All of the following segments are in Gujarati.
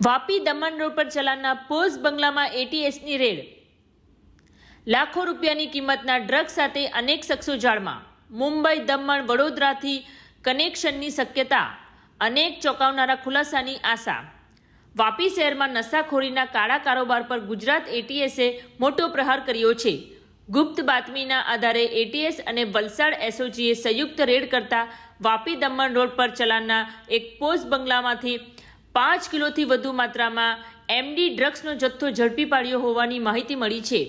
વાપી દમણ રોડ પર ચલાણના પોઝ બંગલામાં એટીએસની રેડ। લાખો રૂપિયાની કિંમતના ડ્રગ્સ સાથે અનેક શખ્સો જાળમાં। મુંબઈ દમણ વડોદરાથી કનેક્શનની શક્યતા, અનેક ચોંકાવનારા ખુલાસાની આશા। વાપી શહેરમાં નશાખોરીના કાળા કારોબાર પર ગુજરાત એટીએસે મોટો પ્રહાર કર્યો છે। ગુપ્ત બાતમીના આધારે એટીએસ અને વલસાડ એસઓજીએ સંયુક્ત રેડ કરતા વાપી દમણ રોડ પર ચલાણના એક પોઝ બંગલામાંથી 5 કિલોથી વધુ માત્રામાં એમડી ડ્રગ્સનો જથ્થો ઝડપી પાડ્યો હોવાની માહિતી મળી છે,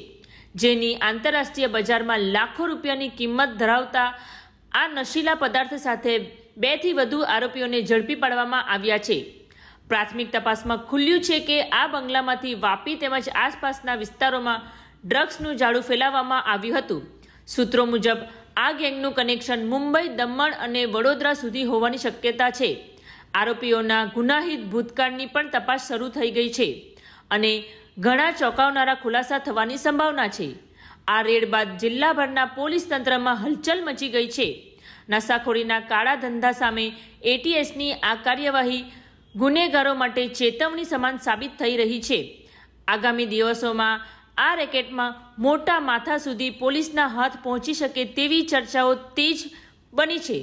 જેની આંતરરાષ્ટ્રીય બજારમાં લાખો રૂપિયાની કિંમત ધરાવતા આ નશીલા પદાર્થ સાથે 2 થી વધુ આરોપીઓને ઝડપી પાડવામાં આવ્યા છે। પ્રાથમિક તપાસમાં ખુલ્યું છે કે આ બંગલામાંથી વાપી તેમજ આસપાસના વિસ્તારોમાં ડ્રગ્સનું જાળું ફેલાવવામાં આવ્યું હતું। સૂત્રો મુજબ આ ગેંગનું કનેક્શન મુંબઈ, દમણ અને વડોદરા સુધી હોવાની શક્યતા છે। આરોપીઓના ગુનાહિત ભૂતકાળની પણ તપાસ શરૂ થઈ ગઈ છે અને ઘણા ચોંકાવનારા ખુલાસા થવાની સંભાવના છે। આ રેડ બાદ જિલ્લાભરના પોલીસ તંત્રમાં હલચલ મચી ગઈ છે। નશાખોરીના કાળા ધંધા સામે એટીએસની આ કાર્યવાહી ગુનેગારો માટે ચેતવણી સમાન સાબિત થઈ રહી છે। આગામી દિવસોમાં આ રેકેટમાં મોટા માથા સુધી પોલીસના હાથ પહોંચી શકે તેવી ચર્ચાઓ તેજ બની છે।